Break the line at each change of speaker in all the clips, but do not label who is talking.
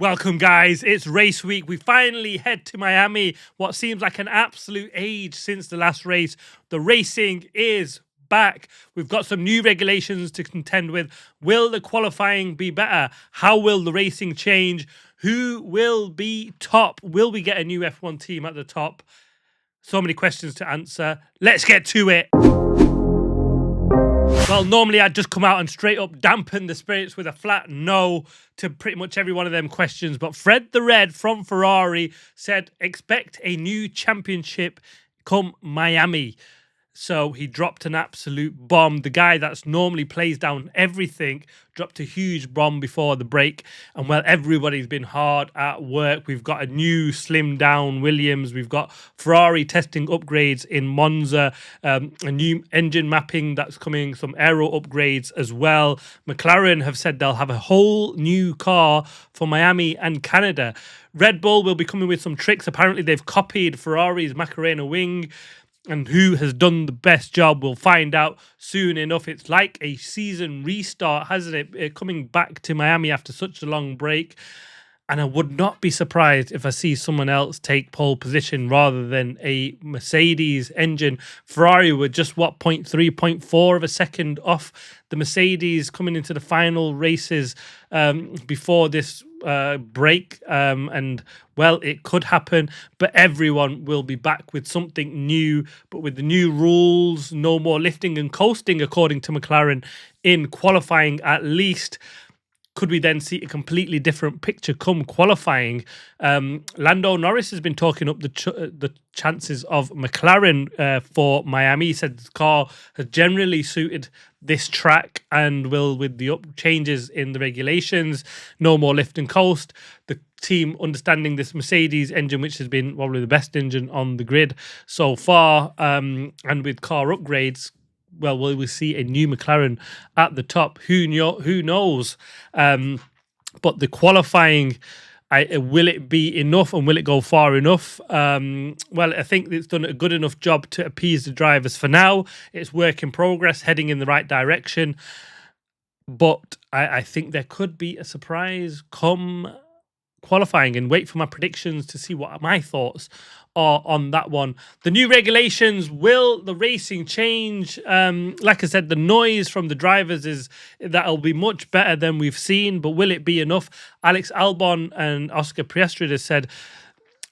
Welcome, guys. It's race week. We finally head to Miami. What seems like an absolute age since the last race. The racing is back. We've got some new regulations to contend with. Will the qualifying be better? How will the racing change? Who will be top? Will we get a new F1 team at the top? So many questions to answer. Let's get to it. Well, normally I'd just come out and straight up dampen the spirits with a flat no to pretty much every one of them questions. But Fred the Red from Ferrari said, expect a new championship come Miami. So he dropped an absolute bomb. The guy that's normally plays down everything dropped a huge bomb before the break. And while everybody's been hard at work, we've got a new slimmed down Williams. We've got Ferrari testing upgrades in Monza, a new engine mapping that's coming, some aero upgrades as well. McLaren have said they'll have a whole new car for Miami and Canada. Red Bull will be coming with some tricks. Apparently they've copied Ferrari's Macarena wing. And who has done the best job, we'll find out soon enough. It's like a season restart, hasn't it? Coming back to Miami after such a long break. And I would not be surprised if I see someone else take pole position rather than a Mercedes engine. Ferrari were just, 0.3, 0.4 of a second off the Mercedes coming into the final races before this break. And, well, it could happen, but everyone will be back with something new. But with the new rules, no more lifting and coasting, according to McLaren, in qualifying at least. Could we then see a completely different picture come qualifying? Lando Norris has been talking up the chances of McLaren for Miami. He said the car has generally suited this track and will, with the changes in the regulations, no more lift and coast. The team understanding this Mercedes engine, which has been probably the best engine on the grid so far, and with car upgrades, well, will we see a new McLaren at the top? Who knows? But the qualifying, will it be enough and will it go far enough? Well, I think it's done a good enough job to appease the drivers for now. It's work in progress, heading in the right direction. But I think there could be a surprise come qualifying, and wait for my predictions to see what my thoughts are on that one. The new regulations, will the racing change? Like I said, the noise from the drivers is that'll be much better than we've seen, but will it be enough? Alex Albon and Oscar Piastri has said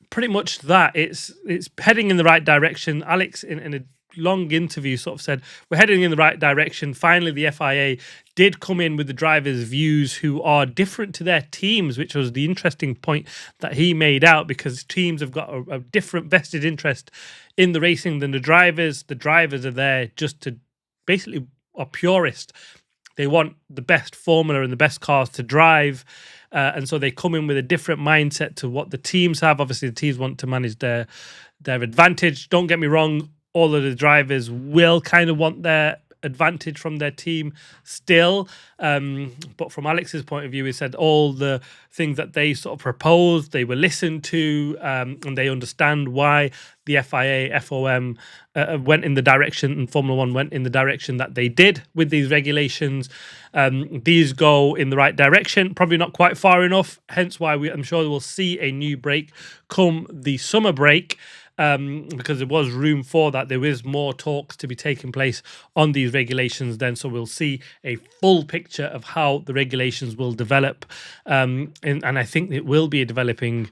pretty much that it's heading in the right direction. Alex in a long interview sort of said we're heading in the right direction. Finally, the FIA did come in with the drivers' views who are different to their teams, which was the interesting point that he made out, because teams have got a different vested interest in the racing than the drivers. The drivers are there just to basically are purist. They want the best formula and the best cars to drive. And so they come in with a different mindset to what the teams have. Obviously, the teams want to manage their advantage. Don't get me wrong. All of the drivers will kind of want their advantage from their team still. But from Alex's point of view, he said all the things that they sort of proposed, they were listened to, and they understand why the FIA, FOM went in the direction, and Formula One went in the direction that they did with these regulations. These go in the right direction, probably not quite far enough, hence why I'm sure we'll see a new break come the summer break. Because there was room for that. There is more talks to be taking place on these regulations then, so we'll see a full picture of how the regulations will develop, and I think it will be a developing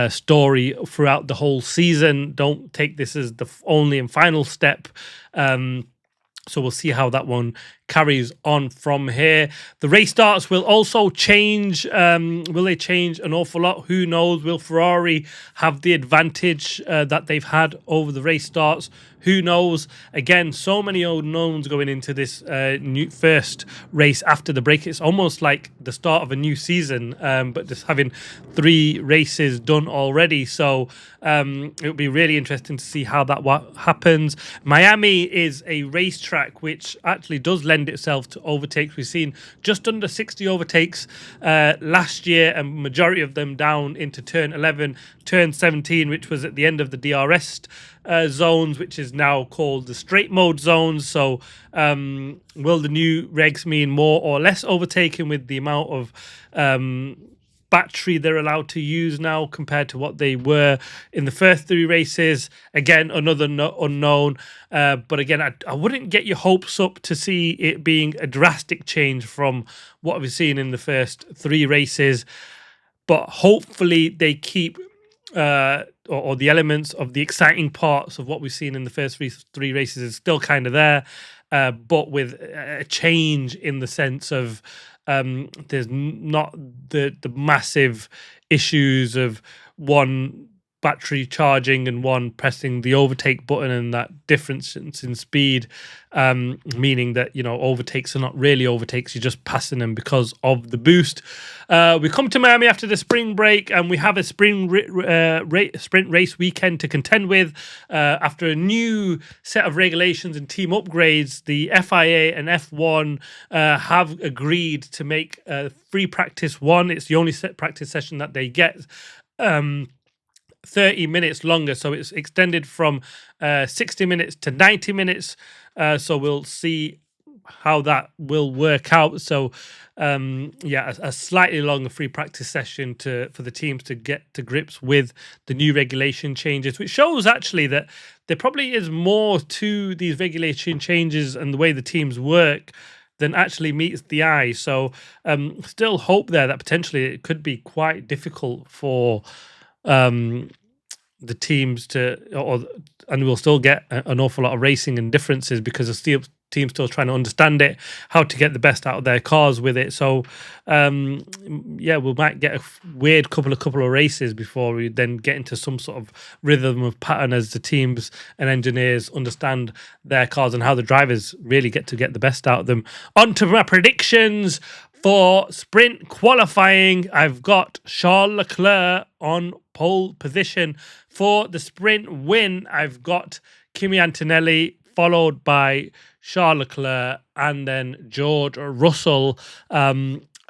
story throughout the whole season. Don't take this as the only and final step. So we'll see how that one carries on from here. The race starts will also change. Will they change an awful lot? Who knows? Will Ferrari have the advantage that they've had over the race starts? Who knows? Again, so many unknowns going into this new first race after the break. It's almost like the start of a new season, but just having 3 races done already. So it'll be really interesting to see how that happens. Miami is a racetrack which actually does lend itself to overtakes. We've seen just under 60 overtakes last year, and majority of them down into turn 11, turn 17, which was at the end of the DRS zones, which is now called the straight mode zones. So will the new regs mean more or less overtaking with the amount of battery they're allowed to use now compared to what they were in the first 3 races. Again, another unknown. But again, I wouldn't get your hopes up to see it being a drastic change from what we've seen in the first 3 races. But hopefully they keep or the elements of the exciting parts of what we've seen in the first 3 races is still kind of there, but with a change in the sense of there's not the massive issues of one battery charging and one pressing the overtake button, and that difference in speed, meaning that, you know, overtakes are not really overtakes, you're just passing them because of the boost. We come to Miami after the spring break, and we have a sprint race weekend to contend with. After a new set of regulations and team upgrades, the FIA and F1 have agreed to make free practice 1. It's the only practice session that they get. 30 minutes longer, so it's extended from 60 minutes to 90 minutes. So we'll see how that will work out. So a slightly longer free practice session for the teams to get to grips with the new regulation changes, which shows actually that there probably is more to these regulation changes and the way the teams work than actually meets the eye. So still hope there that potentially it could be quite difficult for the teams and we'll still get an awful lot of racing and differences because the team's still trying to understand it, how to get the best out of their cars with it. So we might get a weird couple of races before we then get into some sort of rhythm of pattern as the teams and engineers understand their cars and how the drivers really get the best out of them. On to my predictions. For sprint qualifying, I've got Charles Leclerc on pole position. For the sprint win, I've got Kimi Antonelli, followed by Charles Leclerc, and then George Russell.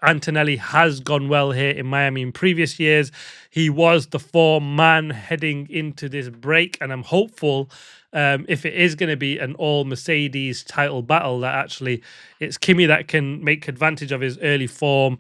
Antonelli has gone well here in Miami in previous years. He was the 4-man heading into this break, and I'm hopeful if it is going to be an all Mercedes title battle, that actually it's Kimi that can make advantage of his early form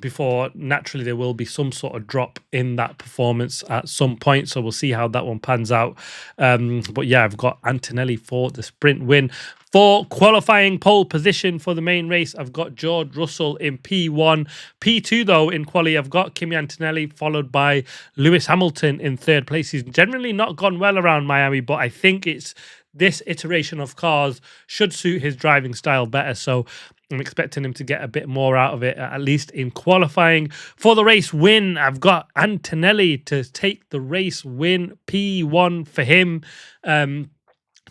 before naturally there will be some sort of drop in that performance at some point. So we'll see how that one pans out. But yeah, I've got Antonelli for the sprint win. For qualifying pole position for the main race, I've got George Russell in P1. P2, though, in quali, I've got Kimi Antonelli, followed by Lewis Hamilton in 3rd place. He's generally not gone well around Miami, but I think it's this iteration of cars should suit his driving style better. So I'm expecting him to get a bit more out of it, at least in qualifying. For the race win, I've got Antonelli to take the race win. P1 for him.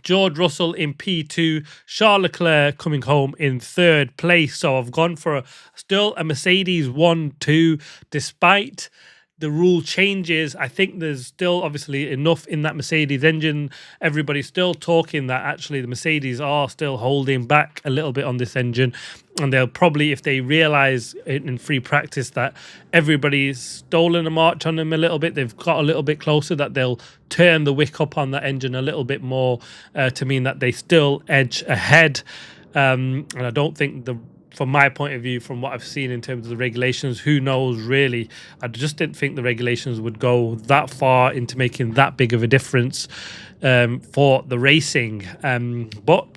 George Russell in P2, Charles Leclerc coming home in 3rd place. So I've gone for still a Mercedes 1-2, despite the rule changes. I think there's still obviously enough in that Mercedes engine. Everybody's still talking that actually the Mercedes are still holding back a little bit on this engine, and they'll probably, if they realize in free practice that everybody's stolen a march on them a little bit, they've got a little bit closer, that they'll turn the wick up on that engine a little bit more to mean that they still edge ahead. And I don't think from my point of view, from what I've seen in terms of the regulations, who knows really? I just didn't think the regulations would go that far into making that big of a difference for the racing. But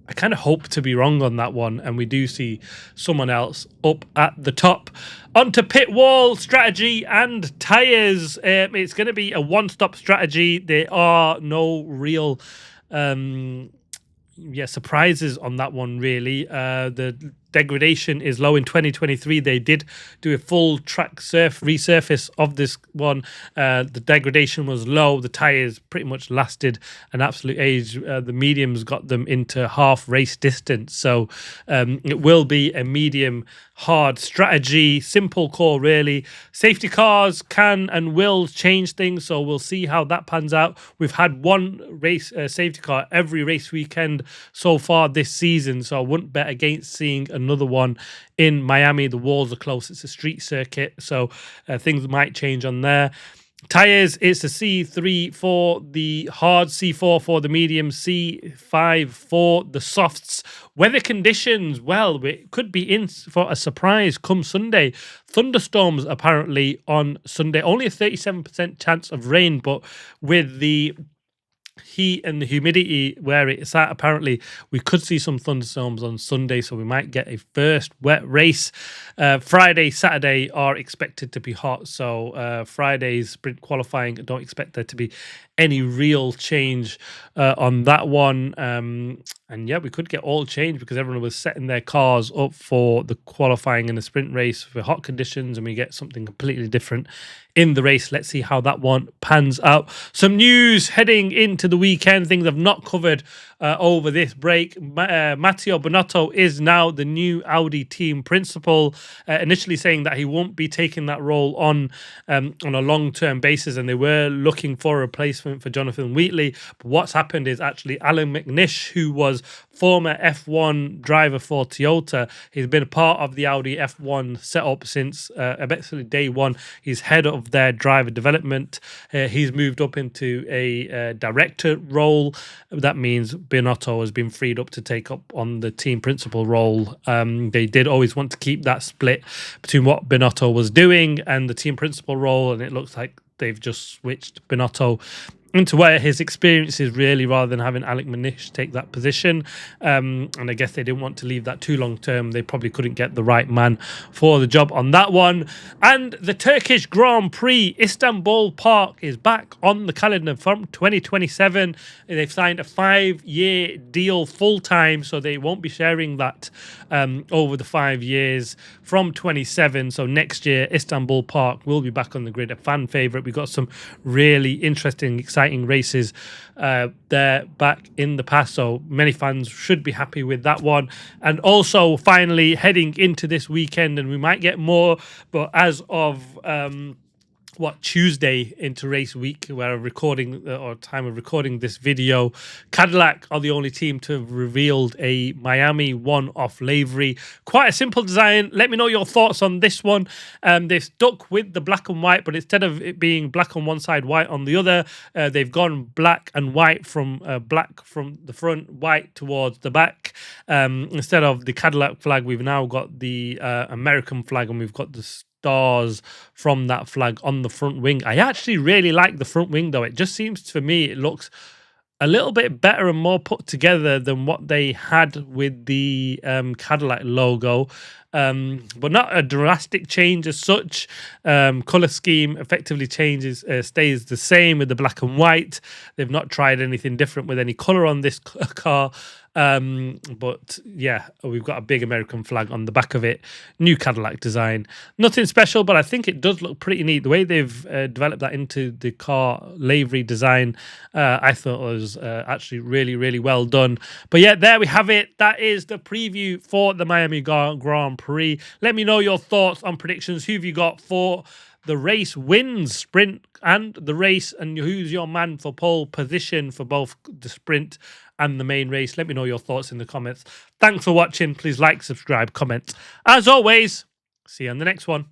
I kind of hope to be wrong on that one, and we do see someone else up at the top. Onto pit wall strategy and tyres. It's going to be a one-stop strategy. There are no real surprises on that one, really. The degradation is low in 2023. They did do a full track resurface of this one. The degradation was low. The tyres pretty much lasted an absolute age. The mediums got them into half race distance. So it will be a medium hard strategy. Simple core, really. Safety cars can and will change things, so we'll see how that pans out. We've had one race safety car every race weekend so far this season, so I wouldn't bet against seeing another one in Miami. The walls are close. It's a street circuit, so things might change on there. Tires, it's a C3 for the hard, C4 for the medium, C5 for the softs. Weather conditions, well, we could be in for a surprise come Sunday. Thunderstorms apparently on Sunday. Only a 37% chance of rain, but with the heat and the humidity where it's at, apparently we could see some thunderstorms on Sunday, so we might get a first wet race. Friday, Saturday are expected to be hot, so Friday's sprint qualifying, I don't expect there to be any real change on that one. And yeah, we could get all change because everyone was setting their cars up for the qualifying and the sprint race for hot conditions, and we get something completely different in the race. Let's see how that one pans out. Some news heading into the weekend, things I've not covered over this break. Matteo Binotto is now the new Audi team principal, initially saying that he won't be taking that role on a long-term basis, and they were looking for a replacement for Jonathan Wheatley. But what's happened is actually Alan McNish, who was former F1 driver for Toyota, he's been a part of the Audi F1 setup since basically day one. He's head of their driver development. He's moved up into a director role. That means Binotto has been freed up to take up on the team principal role. They did always want to keep that split between what Binotto was doing and the team principal role, and it looks like they've just switched Binotto into where his experience is really, rather than having Alec Manish take that position. And I guess they didn't want to leave that too long term. They probably couldn't get the right man for the job on that one. And the Turkish Grand Prix, Istanbul Park, is back on the calendar from 2027. They've signed a 5-year deal full time, so they won't be sharing that over the 5 years from 27. So next year, Istanbul Park will be back on the grid, a fan favourite. We've got some really interesting, exciting races there back in the past, so many fans should be happy with that one. And also finally heading into this weekend, and we might get more, but as of Tuesday into race week, where I'm recording or time of recording this video, Cadillac are the only team to have revealed a Miami one-off livery. Quite a simple design. Let me know your thoughts on this one. They've stuck with the black and white, but instead of it being black on one side, white on the other, they've gone black and white from black from the front, white towards the back. Instead of the Cadillac flag, we've now got the American flag, and we've got the stars from that flag on the front wing. I actually really like the front wing, though. It just seems, for me, it looks a little bit better and more put together than what they had with the Cadillac logo. But not a drastic change as such. Color scheme effectively stays the same with the black and white. They've not tried anything different with any color on this car. But yeah, we've got a big American flag on the back of it. New Cadillac design. Nothing special, but I think it does look pretty neat. The way they've developed that into the car livery design, I thought was actually really, really well done. But yeah, there we have it. That is the preview for the Miami Grand Prix. Let me know your thoughts on predictions. Who have you got for the race wins, sprint and the race, and who's your man for pole position for both the sprint and the main race? Let me know your thoughts in the comments. Thanks for watching. Please like, subscribe, comment. As always, see you on the next one.